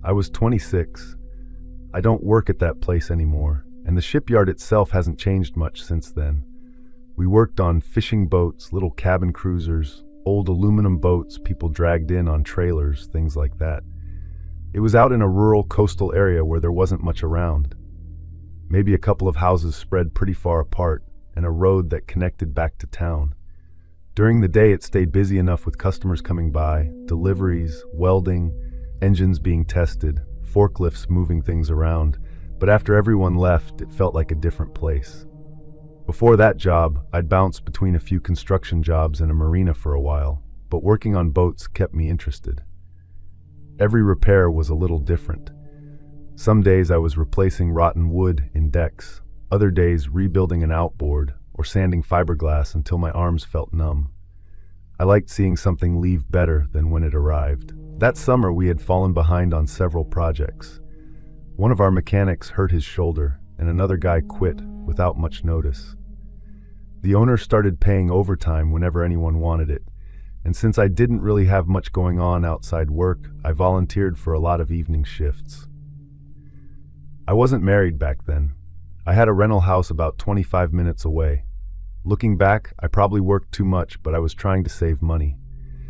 I was 26. I don't work at that place anymore, and the shipyard itself hasn't changed much since then. We worked on fishing boats, little cabin cruisers, old aluminum boats people dragged in on trailers, things like that. It was out in a rural coastal area where there wasn't much around. Maybe a couple of houses spread pretty far apart, and a road that connected back to town. During the day, it stayed busy enough with customers coming by, deliveries, welding, engines being tested, forklifts moving things around, but after everyone left, it felt like a different place. Before that job, I'd bounced between a few construction jobs and a marina for a while, but working on boats kept me interested. Every repair was a little different. Some days I was replacing rotten wood in decks, other days rebuilding an outboard or sanding fiberglass until my arms felt numb. I liked seeing something leave better than when it arrived. That summer we had fallen behind on several projects. One of our mechanics hurt his shoulder, and another guy quit without much notice. The owner started paying overtime whenever anyone wanted it, and since I didn't really have much going on outside work, I volunteered for a lot of evening shifts. I wasn't married back then. I had a rental house about 25 minutes away. Looking back, I probably worked too much, but I was trying to save money.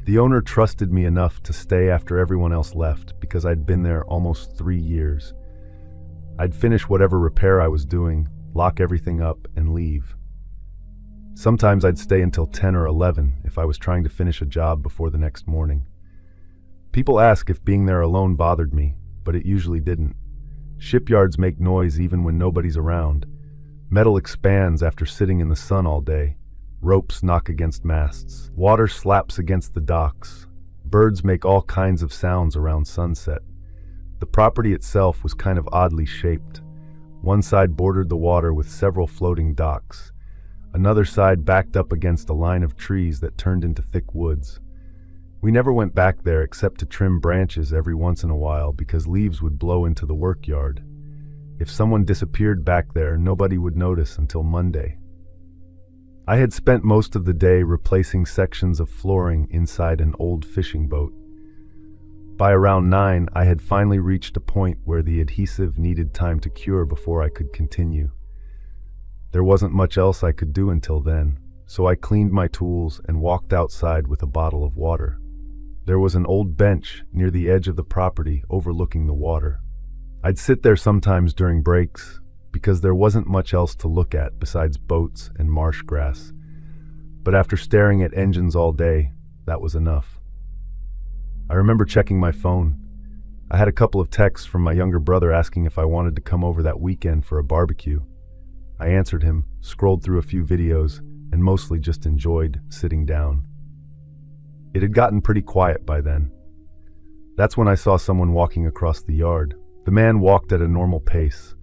The owner trusted me enough to stay after everyone else left because I'd been there almost 3 years. I'd finish whatever repair I was doing, lock everything up, and leave. Sometimes I'd stay until 10 or 11 if I was trying to finish a job before the next morning. People ask if being there alone bothered me, but it usually didn't. Shipyards make noise even when nobody's around. Metal expands after sitting in the sun all day. Ropes knock against masts. Water slaps against the docks. Birds make all kinds of sounds around sunset. The property itself was kind of oddly shaped. One side bordered the water with several floating docks. Another side backed up against a line of trees that turned into thick woods. We never went back there except to trim branches every once in a while because leaves would blow into the work yard. If someone disappeared back there, nobody would notice until Monday. I had spent most of the day replacing sections of flooring inside an old fishing boat. By around 9, I had finally reached a point where the adhesive needed time to cure before I could continue. There wasn't much else I could do until then, so I cleaned my tools and walked outside with a bottle of water. There was an old bench near the edge of the property overlooking the water. I'd sit there sometimes during breaks because there wasn't much else to look at besides boats and marsh grass. But after staring at engines all day, that was enough. I remember checking my phone. I had a couple of texts from my younger brother asking if I wanted to come over that weekend for a barbecue. I answered him, scrolled through a few videos, and mostly just enjoyed sitting down. It had gotten pretty quiet by then. That's when I saw someone walking across the yard. The man walked at a normal pace.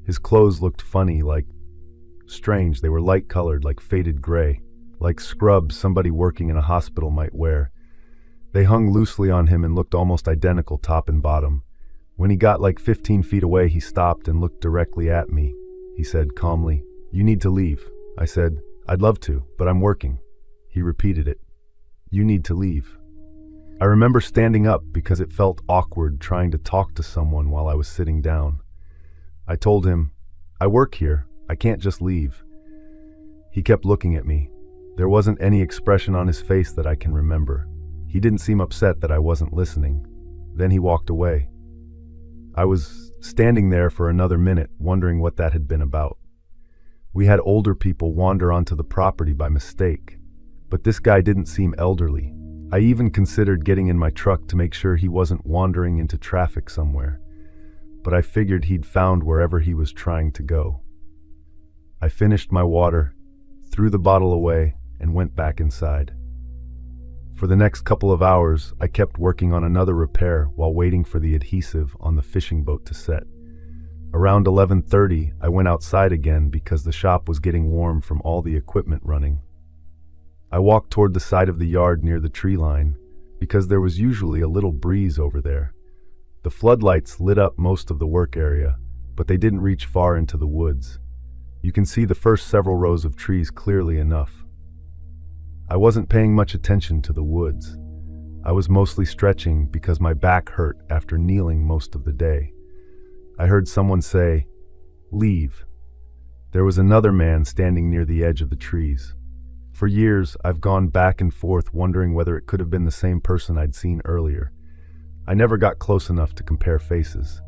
His clothes looked funny, strange. They were light-colored, like faded gray, like scrubs somebody working in a hospital might wear. They hung loosely on him and looked almost identical top and bottom. When he got like 15 feet away, he stopped and looked directly at me. He said calmly, "You need to leave." I said, "I'd love to, but I'm working." He repeated it. "You need to leave." I remember standing up because it felt awkward trying to talk to someone while I was sitting down. I told him, "I work here. I can't just leave." He kept looking at me. There wasn't any expression on his face that I can remember. He didn't seem upset that I wasn't listening. Then he walked away. I was standing there for another minute, wondering what that had been about. We had older people wander onto the property by mistake, but this guy didn't seem elderly. I even considered getting in my truck to make sure he wasn't wandering into traffic somewhere, but I figured he'd found wherever he was trying to go. I finished my water, threw the bottle away, and went back inside. For the next couple of hours, I kept working on another repair while waiting for the adhesive on the fishing boat to set. Around 11:30, I went outside again because the shop was getting warm from all the equipment running. I walked toward the side of the yard near the tree line because there was usually a little breeze over there. The floodlights lit up most of the work area, but they didn't reach far into the woods. You can see the first several rows of trees clearly enough. I wasn't paying much attention to the woods. I was mostly stretching because my back hurt after kneeling most of the day. I heard someone say, "Leave." There was another man standing near the edge of the trees. For years, I've gone back and forth wondering whether it could have been the same person I'd seen earlier. I never got close enough to compare faces.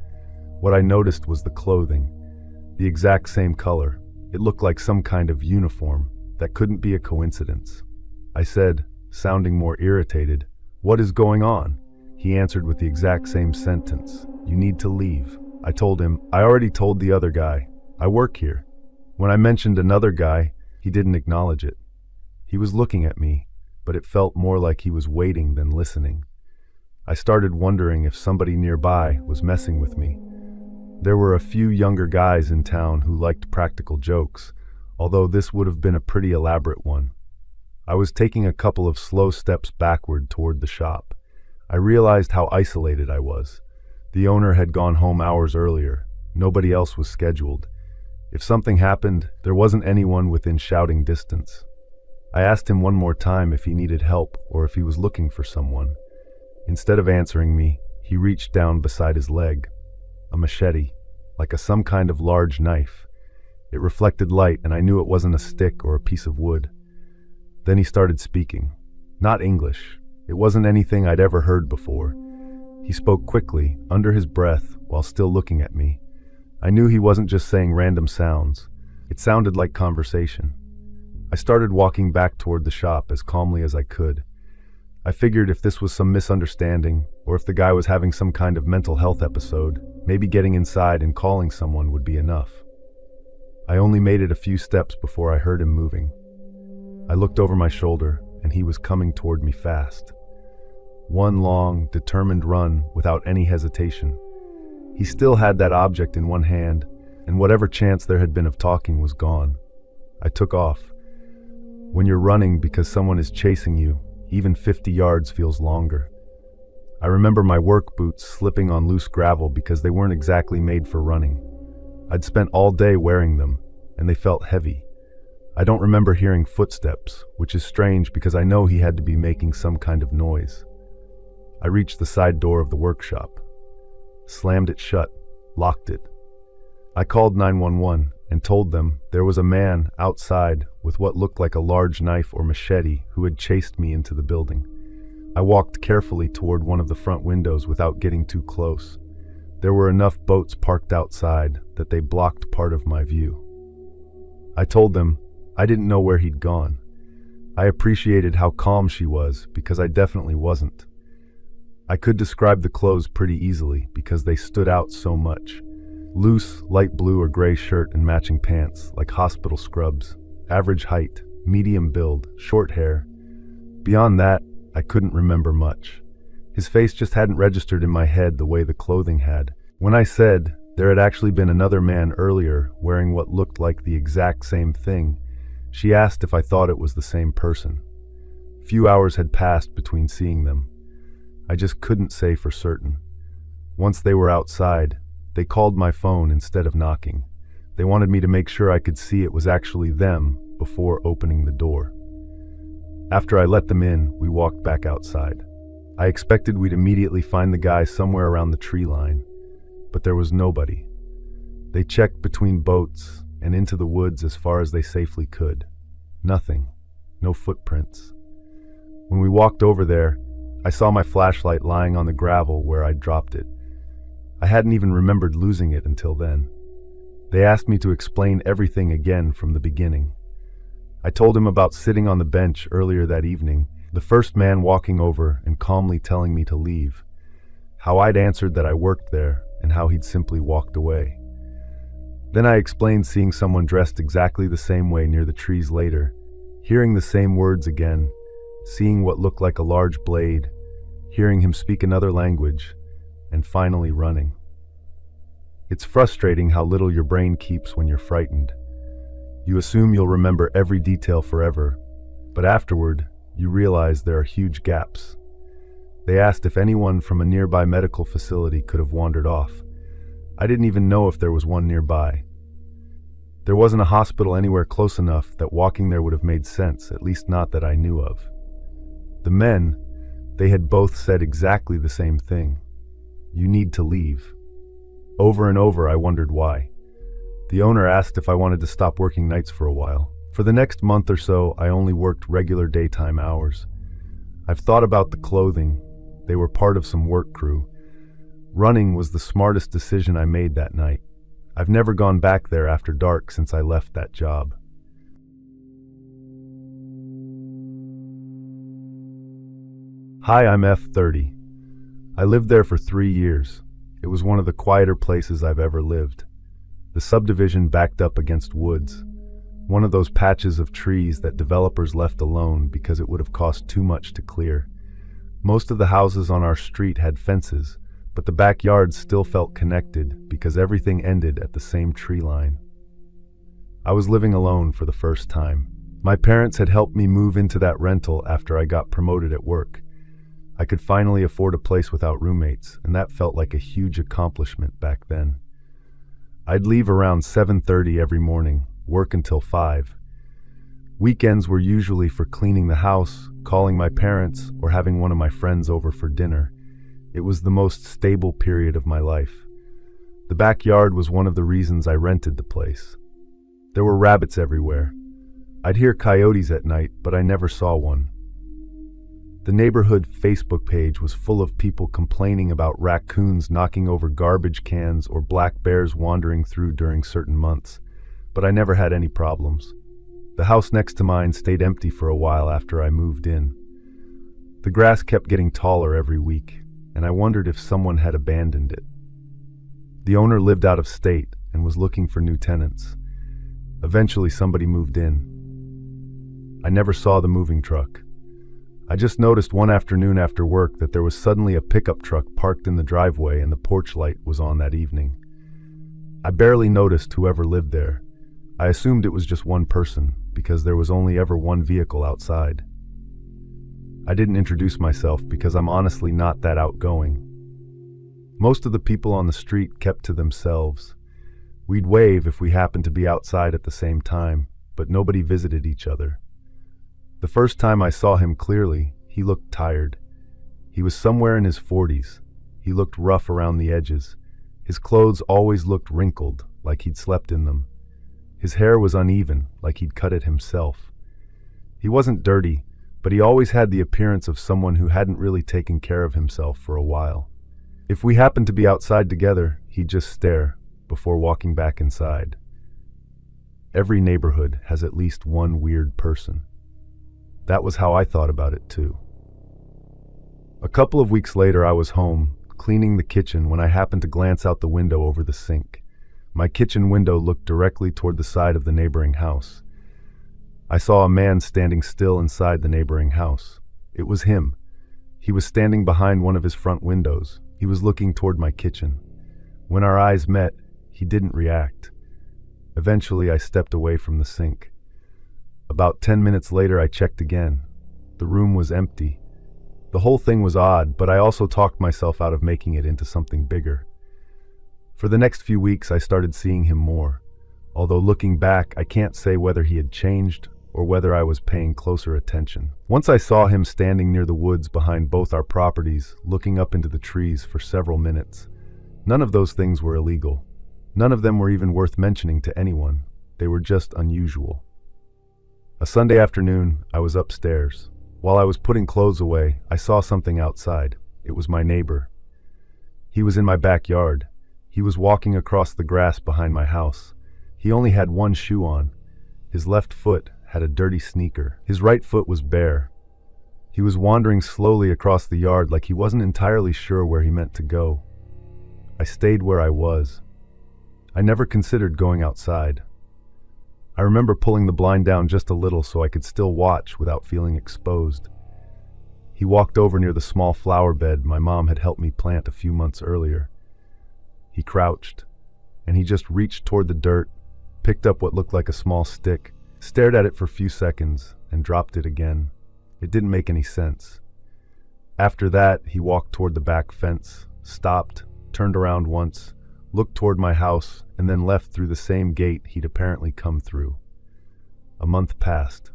What I noticed was the clothing. The exact same color. It looked like some kind of uniform. That couldn't be a coincidence. I said, sounding more irritated, "What is going on?" He answered with the exact same sentence, "You need to leave." I told him, "I already told the other guy. I work here." When I mentioned another guy, he didn't acknowledge it. He was looking at me, but it felt more like he was waiting than listening. I started wondering if somebody nearby was messing with me. There were a few younger guys in town who liked practical jokes, although this would have been a pretty elaborate one. I was taking a couple of slow steps backward toward the shop. I realized how isolated I was. The owner had gone home hours earlier. Nobody else was scheduled. If something happened, there wasn't anyone within shouting distance. I asked him one more time if he needed help or if he was looking for someone. Instead of answering me, he reached down beside his leg. A machete, like some kind of large knife. It reflected light and I knew it wasn't a stick or a piece of wood. Then he started speaking. Not English. It wasn't anything I'd ever heard before. He spoke quickly, under his breath, while still looking at me. I knew he wasn't just saying random sounds. It sounded like conversation. I started walking back toward the shop as calmly as I could. I figured if this was some misunderstanding, or if the guy was having some kind of mental health episode, maybe getting inside and calling someone would be enough. I only made it a few steps before I heard him moving. I looked over my shoulder, and he was coming toward me fast. One long, determined run without any hesitation. He still had that object in one hand, and whatever chance there had been of talking was gone. I took off. When you're running because someone is chasing you, even 50 yards feels longer. I remember my work boots slipping on loose gravel because they weren't exactly made for running. I'd spent all day wearing them, and they felt heavy. I don't remember hearing footsteps, which is strange because I know he had to be making some kind of noise. I reached the side door of the workshop, slammed it shut, locked it. I called 911 and told them there was a man outside with what looked like a large knife or machete who had chased me into the building. I walked carefully toward one of the front windows without getting too close. There were enough boats parked outside that they blocked part of my view. I told them I didn't know where he'd gone. I appreciated how calm she was because I definitely wasn't. I could describe the clothes pretty easily because they stood out so much. Loose, light blue or gray shirt and matching pants, like hospital scrubs. Average height, medium build, short hair. Beyond that, I couldn't remember much. His face just hadn't registered in my head the way the clothing had. When I said there had actually been another man earlier wearing what looked like the exact same thing, she asked if I thought it was the same person. Few hours had passed between seeing them. I just couldn't say for certain. Once they were outside, they called my phone instead of knocking. They wanted me to make sure I could see it was actually them before opening the door. After I let them in, we walked back outside. I expected we'd immediately find the guy somewhere around the tree line, but there was nobody. They checked between boats and into the woods as far as they safely could. Nothing. No footprints. When we walked over there, I saw my flashlight lying on the gravel where I'd dropped it. I hadn't even remembered losing it until then. They asked me to explain everything again from the beginning. I told him about sitting on the bench earlier that evening, the first man walking over and calmly telling me to leave, how I'd answered that I worked there, and how he'd simply walked away. Then I explained seeing someone dressed exactly the same way near the trees later, hearing the same words again, seeing what looked like a large blade, hearing him speak another language, and finally running. It's frustrating how little your brain keeps when you're frightened. You assume you'll remember every detail forever, but afterward, you realize there are huge gaps. They asked if anyone from a nearby medical facility could have wandered off. I didn't even know if there was one nearby. There wasn't a hospital anywhere close enough that walking there would have made sense, at least not that I knew of. The men, They had both said exactly the same thing. You need to leave. Over and over, I wondered why. The owner asked if I wanted to stop working nights for a while. For the next month or so, I only worked regular daytime hours. I've thought about the clothing. They were part of some work crew. Running was the smartest decision I made that night. I've never gone back there after dark since I left that job. Hi, I'm F30. I lived there for 3 years. It was one of the quieter places I've ever lived. The subdivision backed up against woods, one of those patches of trees that developers left alone because it would have cost too much to clear. Most of the houses on our street had fences, but the backyard still felt connected because everything ended at the same tree line. I was living alone for the first time. My parents had helped me move into that rental after I got promoted at work. I could finally afford a place without roommates, and that felt like a huge accomplishment back then. I'd leave around 7:30 every morning, work until 5. Weekends were usually for cleaning the house, calling my parents, or having one of my friends over for dinner. It was the most stable period of my life. The backyard was one of the reasons I rented the place. There were rabbits everywhere. I'd hear coyotes at night, but I never saw one. The neighborhood Facebook page was full of people complaining about raccoons knocking over garbage cans or black bears wandering through during certain months, but I never had any problems. The house next to mine stayed empty for a while after I moved in. The grass kept getting taller every week, and I wondered if someone had abandoned it. The owner lived out of state and was looking for new tenants. Eventually somebody moved in. I never saw the moving truck. I just noticed one afternoon after work that there was suddenly a pickup truck parked in the driveway and the porch light was on that evening. I barely noticed whoever lived there. I assumed it was just one person because there was only ever one vehicle outside. I didn't introduce myself because I'm honestly not that outgoing. Most of the people on the street kept to themselves. We'd wave if we happened to be outside at the same time, but nobody visited each other. The first time I saw him clearly, he looked tired. He was somewhere in his 40s. He looked rough around the edges. His clothes always looked wrinkled, like he'd slept in them. His hair was uneven, like he'd cut it himself. He wasn't dirty, but he always had the appearance of someone who hadn't really taken care of himself for a while. If we happened to be outside together, he'd just stare before walking back inside. Every neighborhood has at least one weird person. That was how I thought about it too. A couple of weeks later, I was home, cleaning the kitchen when I happened to glance out the window over the sink. My kitchen window looked directly toward the side of the neighboring house. I saw a man standing still inside the neighboring house. It was him. He was standing behind one of his front windows. He was looking toward my kitchen. When our eyes met, he didn't react. Eventually, I stepped away from the sink. About 10 minutes later, I checked again. The room was empty. The whole thing was odd, but I also talked myself out of making it into something bigger. For the next few weeks, I started seeing him more. Although looking back, I can't say whether he had changed or whether I was paying closer attention. Once I saw him standing near the woods behind both our properties, looking up into the trees for several minutes. None of those things were illegal. None of them were even worth mentioning to anyone. They were just unusual. A Sunday afternoon, I was upstairs. While I was putting clothes away, I saw something outside. It was my neighbor. He was in my backyard. He was walking across the grass behind my house. He only had one shoe on. His left foot had a dirty sneaker. His right foot was bare. He was wandering slowly across the yard like he wasn't entirely sure where he meant to go. I stayed where I was. I never considered going outside. I remember pulling the blind down just a little so I could still watch without feeling exposed. He walked over near the small flower bed my mom had helped me plant a few months earlier. He crouched, and he just reached toward the dirt, picked up what looked like a small stick, stared at it for a few seconds, and dropped it again. It didn't make any sense. After that, he walked toward the back fence, stopped, turned around once, looked toward my house, and then left through the same gate he'd apparently come through. A month passed.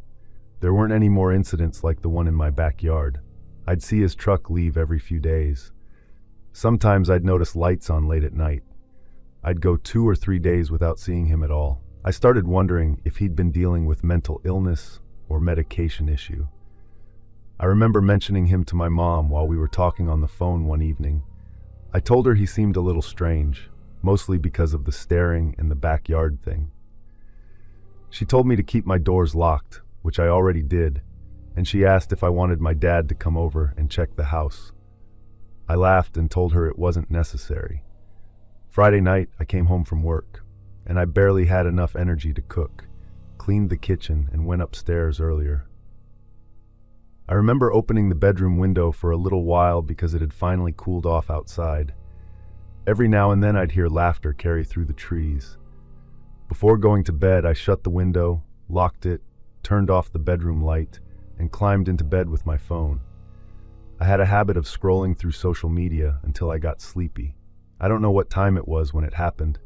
There weren't any more incidents like the one in my backyard. I'd see his truck leave every few days. Sometimes I'd notice lights on late at night. I'd go 2 or 3 days without seeing him at all. I started wondering if he'd been dealing with mental illness or medication issue. I remember mentioning him to my mom while we were talking on the phone one evening. I told her he seemed a little strange, mostly because of the staring and the backyard thing. She told me to keep my doors locked, which I already did, and she asked if I wanted my dad to come over and check the house. I laughed and told her it wasn't necessary. Friday night, I came home from work, and I barely had enough energy to cook, cleaned the kitchen, and went upstairs earlier. I remember opening the bedroom window for a little while because it had finally cooled off outside. Every now and then I'd hear laughter carry through the trees. Before going to bed, I shut the window, locked it, turned off the bedroom light, and climbed into bed with my phone. I had a habit of scrolling through social media until I got sleepy. I don't know what time it was when it happened.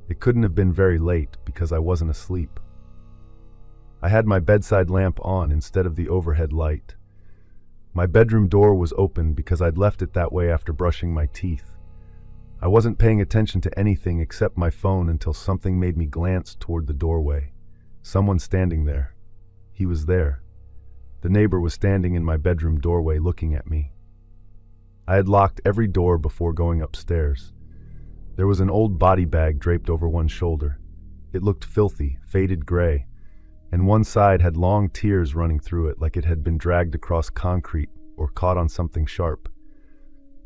It couldn't have been very late because I wasn't asleep. I had my bedside lamp on instead of the overhead light. My bedroom door was open because I'd left it that way after brushing my teeth. I wasn't paying attention to anything except my phone until something made me glance toward the doorway. Someone standing there. He was there. The neighbor was standing in my bedroom doorway looking at me. I had locked every door before going upstairs. There was an old body bag draped over one shoulder. It looked filthy, faded gray, and one side had long tears running through it like it had been dragged across concrete or caught on something sharp.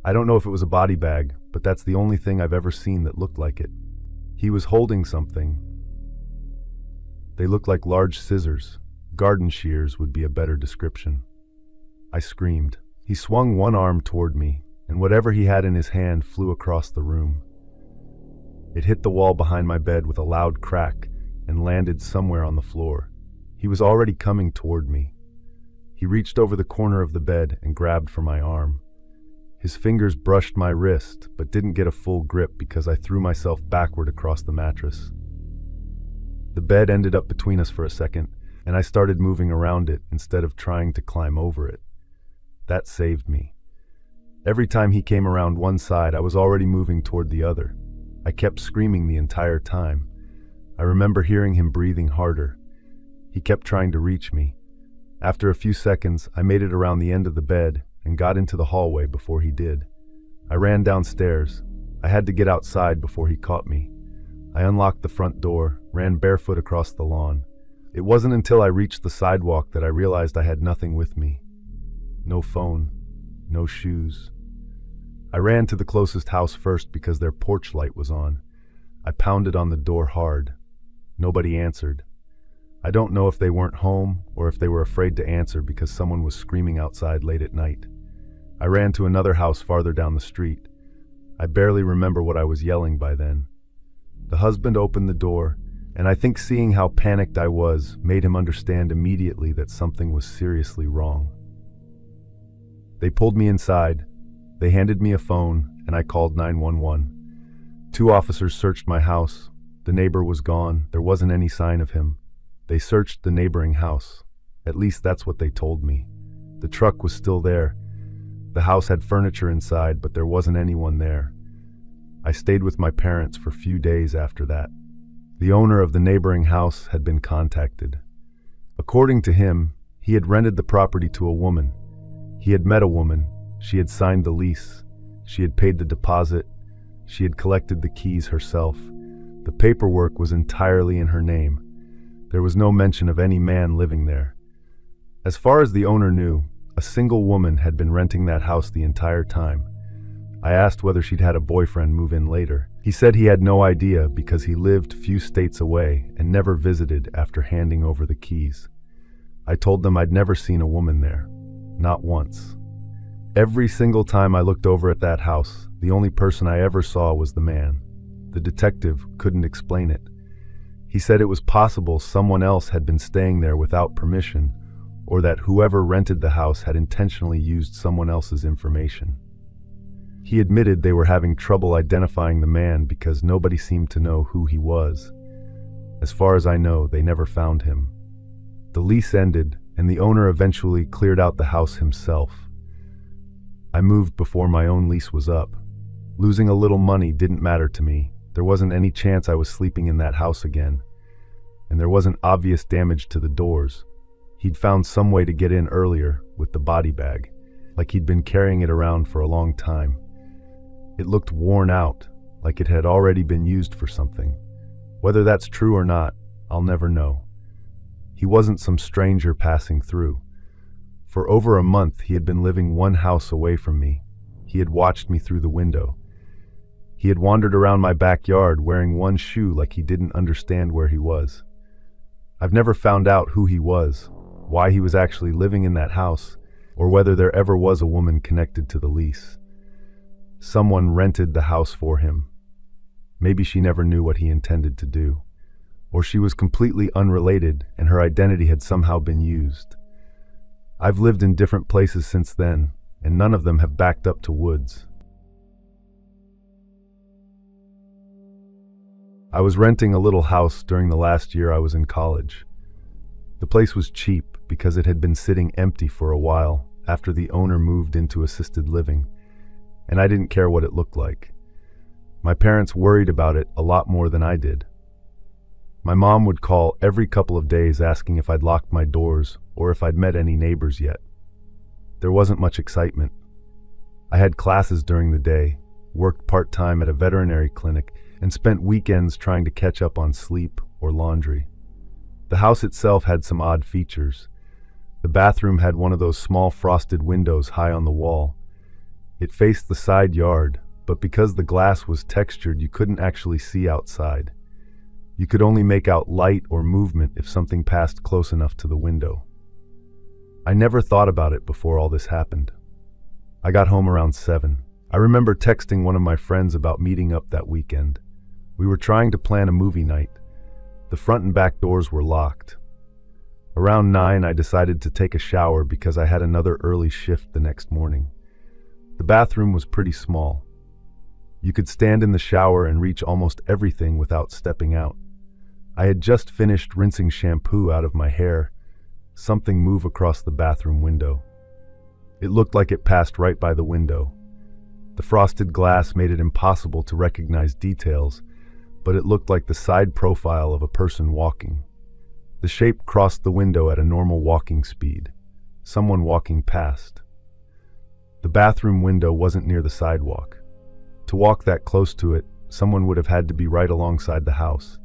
I don't know if it was a body bag, but that's the only thing I've ever seen that looked like it. He was holding something. They looked like large scissors. Garden shears would be a better description. I screamed. He swung one arm toward me, and whatever he had in his hand flew across the room. It hit the wall behind my bed with a loud crack and landed somewhere on the floor. He was already coming toward me. He reached over the corner of the bed and grabbed for my arm. His fingers brushed my wrist, but didn't get a full grip because I threw myself backward across the mattress. The bed ended up between us for a second, and I started moving around it instead of trying to climb over it. That saved me. Every time he came around one side, I was already moving toward the other. I kept screaming the entire time. I remember hearing him breathing harder. He kept trying to reach me. After a few seconds, I made it around the end of the bed and got into the hallway before he did. I ran downstairs. I had to get outside before he caught me. I unlocked the front door, ran barefoot across the lawn. It wasn't until I reached the sidewalk that I realized I had nothing with me. No phone, no shoes. I ran to the closest house first because their porch light was on. I pounded on the door hard. Nobody answered. I don't know if they weren't home or if they were afraid to answer because someone was screaming outside late at night. I ran to another house farther down the street. I barely remember what I was yelling by then. The husband opened the door, and I think seeing how panicked I was made him understand immediately that something was seriously wrong. They pulled me inside. They handed me a phone, and I called 911. 2 officers searched my house. The neighbor was gone. There wasn't any sign of him. They searched the neighboring house. At least that's what they told me. The truck was still there. The house had furniture inside, but there wasn't anyone there. I stayed with my parents for a few days after that. The owner of the neighboring house had been contacted. According to him, he had rented the property to a woman. He had met a woman. She had signed the lease. She had paid the deposit. She had collected the keys herself. The paperwork was entirely in her name. There was no mention of any man living there. As far as the owner knew, a single woman had been renting that house the entire time. I asked whether she'd had a boyfriend move in later. He said he had no idea because he lived few states away and never visited after handing over the keys. I told them I'd never seen a woman there. Not once. Every single time I looked over at that house, the only person I ever saw was the man. The detective couldn't explain it. He said it was possible someone else had been staying there without permission, or that whoever rented the house had intentionally used someone else's information. He admitted they were having trouble identifying the man because nobody seemed to know who he was. As far as I know, they never found him. The lease ended, and the owner eventually cleared out the house himself. I moved before my own lease was up. Losing a little money didn't matter to me. There wasn't any chance I was sleeping in that house again. And there wasn't obvious damage to the doors. He'd found some way to get in earlier with the body bag, like he'd been carrying it around for a long time. It looked worn out, like it had already been used for something. Whether that's true or not, I'll never know. He wasn't some stranger passing through. For over a month, he had been living one house away from me. He had watched me through the window. He had wandered around my backyard wearing one shoe like he didn't understand where he was. I've never found out who he was, why he was actually living in that house, or whether there ever was a woman connected to the lease. Someone rented the house for him. Maybe she never knew what he intended to do. Or she was completely unrelated and her identity had somehow been used. I've lived in different places since then, and none of them have backed up to woods. I was renting a little house during the last year I was in college. The place was cheap because it had been sitting empty for a while after the owner moved into assisted living, and I didn't care what it looked like. My parents worried about it a lot more than I did. My mom would call every couple of days asking if I'd locked my doors or if I'd met any neighbors yet. There wasn't much excitement. I had classes during the day, worked part-time at a veterinary clinic, and spent weekends trying to catch up on sleep or laundry. The house itself had some odd features. The bathroom had one of those small frosted windows high on the wall. It faced the side yard, but because the glass was textured, you couldn't actually see outside. You could only make out light or movement if something passed close enough to the window. I never thought about it before all this happened. I got home around 7. I remember texting one of my friends about meeting up that weekend. We were trying to plan a movie night. The front and back doors were locked. Around 9, I decided to take a shower because I had another early shift the next morning. The bathroom was pretty small. You could stand in the shower and reach almost everything without stepping out. I had just finished rinsing shampoo out of my hair. Something moved across the bathroom window. It looked like it passed right by the window. The frosted glass made it impossible to recognize details, but it looked like the side profile of a person walking. The shape crossed the window at a normal walking speed. Someone walking past. The bathroom window wasn't near the sidewalk. To walk that close to it, someone would have had to be right alongside the house.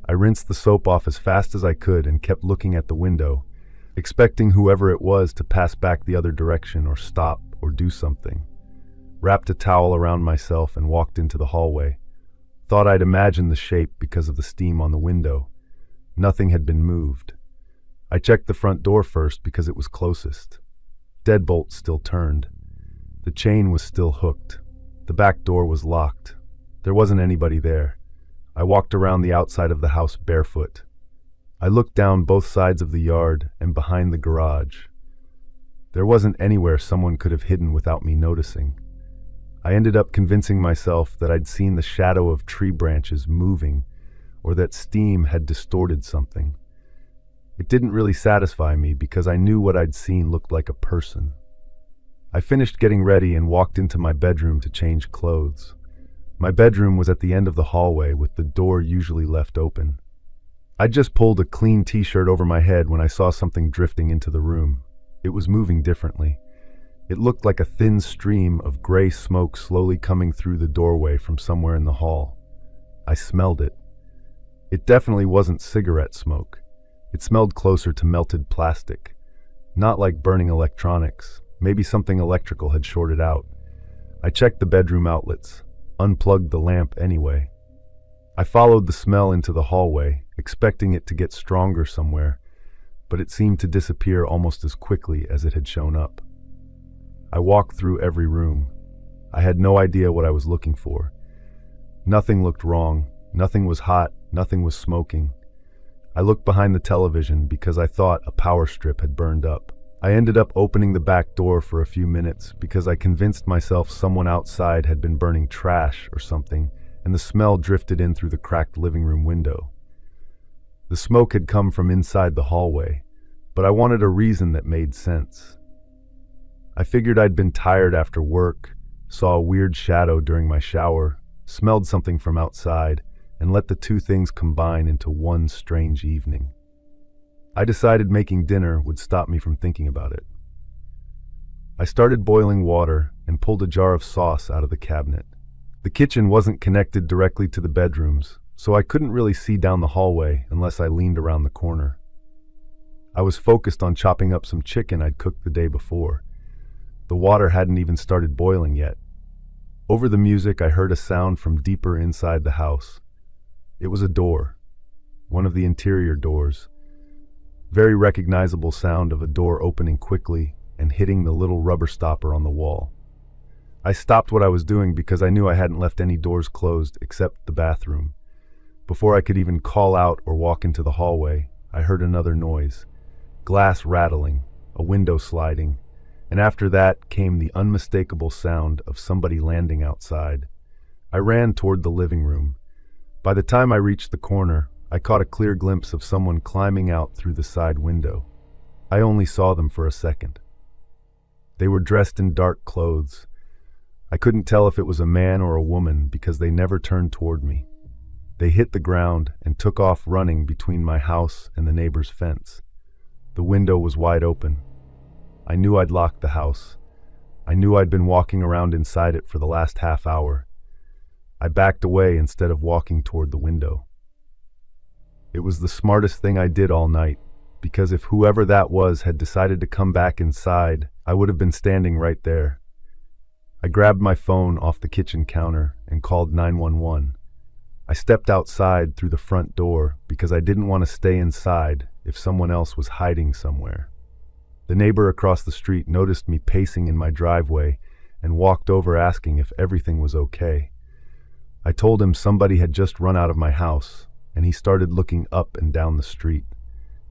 I rinsed the soap off as fast as I could and kept looking at the window, expecting whoever it was to pass back the other direction or stop or do something. Wrapped a towel around myself and walked into the hallway. Thought I'd imagined the shape because of the steam on the window. Nothing had been moved. I checked the front door first because it was closest. Deadbolt still turned. The chain was still hooked. The back door was locked. There wasn't anybody there. I walked around the outside of the house barefoot. I looked down both sides of the yard and behind the garage. There wasn't anywhere someone could have hidden without me noticing. I ended up convincing myself that I'd seen the shadow of tree branches moving, or that steam had distorted something. It didn't really satisfy me because I knew what I'd seen looked like a person. I finished getting ready and walked into my bedroom to change clothes. My bedroom was at the end of the hallway with the door usually left open. I just pulled a clean t-shirt over my head when I saw something drifting into the room. It was moving differently. It looked like a thin stream of gray smoke slowly coming through the doorway from somewhere in the hall. I smelled it. It definitely wasn't cigarette smoke. It smelled closer to melted plastic. Not like burning electronics. Maybe something electrical had shorted out. I checked the bedroom outlets, unplugged the lamp anyway. I followed the smell into the hallway, expecting it to get stronger somewhere, but it seemed to disappear almost as quickly as it had shown up. I walked through every room. I had no idea what I was looking for. Nothing looked wrong. Nothing was hot. Nothing was smoking. I looked behind the television because I thought a power strip had burned up. I ended up opening the back door for a few minutes because I convinced myself someone outside had been burning trash or something, and the smell drifted in through the cracked living room window. The smoke had come from inside the hallway, but I wanted a reason that made sense. I figured I'd been tired after work, saw a weird shadow during my shower, smelled something from outside, and let the two things combine into one strange evening. I decided making dinner would stop me from thinking about it. I started boiling water and pulled a jar of sauce out of the cabinet. The kitchen wasn't connected directly to the bedrooms, so I couldn't really see down the hallway unless I leaned around the corner. I was focused on chopping up some chicken I'd cooked the day before. The water hadn't even started boiling yet. Over the music, I heard a sound from deeper inside the house. It was a door, one of the interior doors. Very recognizable sound of a door opening quickly and hitting the little rubber stopper on the wall. I stopped what I was doing because I knew I hadn't left any doors closed except the bathroom. Before I could even call out or walk into the hallway, I heard another noise. Glass rattling, a window sliding, and after that came the unmistakable sound of somebody landing outside. I ran toward the living room. By the time I reached the corner, I caught a clear glimpse of someone climbing out through the side window. I only saw them for a second. They were dressed in dark clothes. I couldn't tell if it was a man or a woman because they never turned toward me. They hit the ground and took off running between my house and the neighbor's fence. The window was wide open. I knew I'd locked the house. I knew I'd been walking around inside it for the last half hour. I backed away instead of walking toward the window. It was the smartest thing I did all night, because if whoever that was had decided to come back inside, I would have been standing right there. I grabbed my phone off the kitchen counter and called 911. I stepped outside through the front door because I didn't want to stay inside if someone else was hiding somewhere. The neighbor across the street noticed me pacing in my driveway and walked over asking if everything was okay. I told him somebody had just run out of my house, and he started looking up and down the street.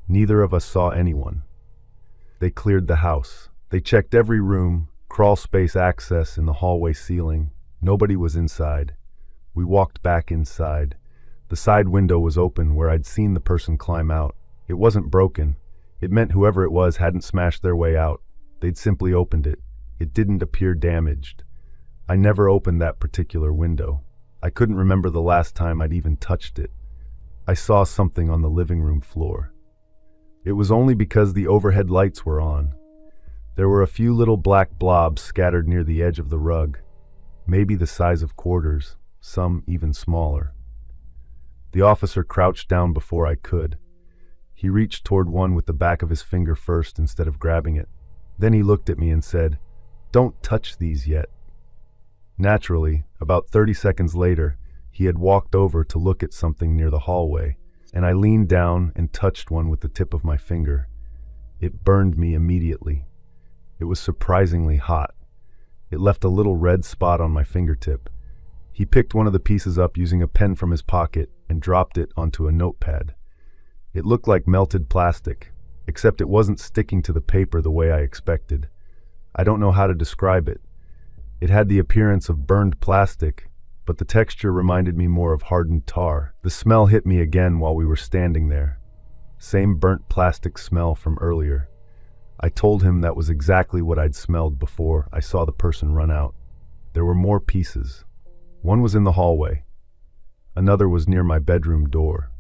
Neither of us saw anyone. They cleared the house. They checked every room, crawl space access in the hallway ceiling. Nobody was inside. We walked back inside. The side window was open where I'd seen the person climb out. It wasn't broken. It meant whoever it was hadn't smashed their way out. They'd simply opened it. It didn't appear damaged. I never opened that particular window. I couldn't remember the last time I'd even touched it. I saw something on the living room floor. It was only because the overhead lights were on. There were a few little black blobs scattered near the edge of the rug, maybe the size of quarters, some even smaller. The officer crouched down before I could. He reached toward one with the back of his finger first instead of grabbing it. Then he looked at me and said, "Don't touch these yet." Naturally, about 30 seconds later, he had walked over to look at something near the hallway, and I leaned down and touched one with the tip of my finger. It burned me immediately. It was surprisingly hot. It left a little red spot on my fingertip. He picked one of the pieces up using a pen from his pocket and dropped it onto a notepad. It looked like melted plastic, except it wasn't sticking to the paper the way I expected. I don't know how to describe it. It had the appearance of burned plastic, but the texture reminded me more of hardened tar. The smell hit me again while we were standing there. Same burnt plastic smell from earlier. I told him that was exactly what I'd smelled before I saw the person run out. There were more pieces. One was in the hallway. Another was near my bedroom door.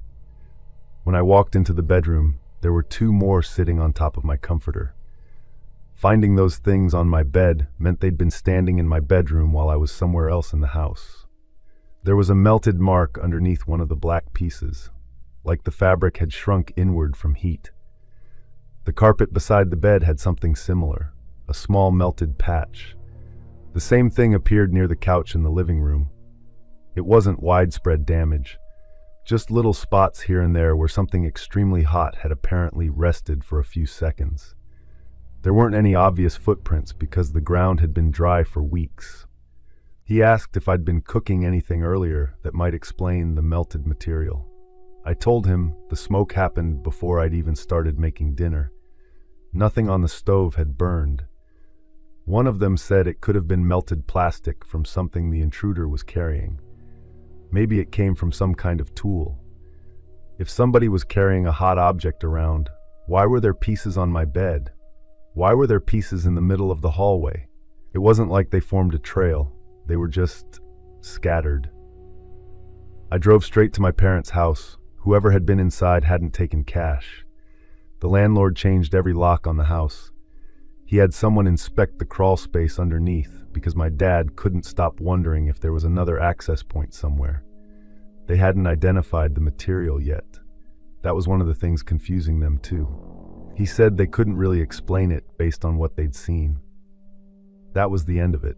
When I walked into the bedroom, there were two more sitting on top of my comforter. Finding those things on my bed meant they'd been standing in my bedroom while I was somewhere else in the house. There was a melted mark underneath one of the black pieces, like the fabric had shrunk inward from heat. The carpet beside the bed had something similar, a small melted patch. The same thing appeared near the couch in the living room. It wasn't widespread damage, just little spots here and there where something extremely hot had apparently rested for a few seconds. There weren't any obvious footprints because the ground had been dry for weeks. He asked if I'd been cooking anything earlier that might explain the melted material. I told him the smoke happened before I'd even started making dinner. Nothing on the stove had burned. One of them said it could have been melted plastic from something the intruder was carrying. Maybe it came from some kind of tool. If somebody was carrying a hot object around, why were there pieces on my bed? Why were there pieces in the middle of the hallway? It wasn't like they formed a trail. They were just scattered. I drove straight to my parents' house. Whoever had been inside hadn't taken cash. The landlord changed every lock on the house. He had someone inspect the crawl space underneath because my dad couldn't stop wondering if there was another access point somewhere. They hadn't identified the material yet. That was one of the things confusing them too. He said they couldn't really explain it based on what they'd seen. That was the end of it.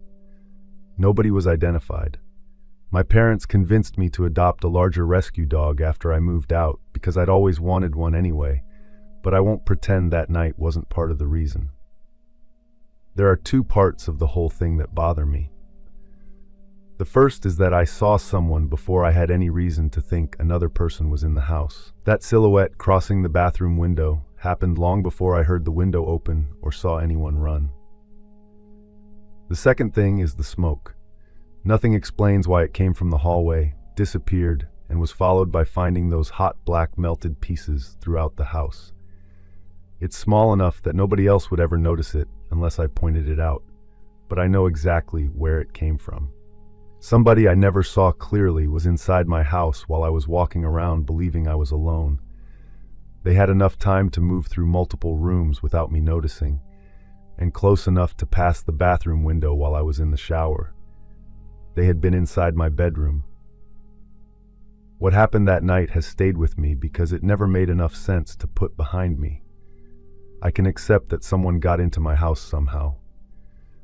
Nobody was identified. My parents convinced me to adopt a larger rescue dog after I moved out because I'd always wanted one anyway, but I won't pretend that night wasn't part of the reason. There are two parts of the whole thing that bother me. The first is that I saw someone before I had any reason to think another person was in the house. That silhouette crossing the bathroom window happened long before I heard the window open or saw anyone run. The second thing is the smoke. Nothing explains why it came from the hallway, disappeared, and was followed by finding those hot black melted pieces throughout the house. It's small enough that nobody else would ever notice it unless I pointed it out, but I know exactly where it came from. Somebody I never saw clearly was inside my house while I was walking around believing I was alone. They had enough time to move through multiple rooms without me noticing, and close enough to pass the bathroom window while I was in the shower. They had been inside my bedroom. What happened that night has stayed with me because it never made enough sense to put behind me. I can accept that someone got into my house somehow.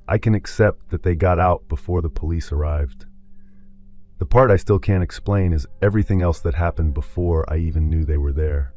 I can accept that they got out before the police arrived. The part I still can't explain is everything else that happened before I even knew they were there.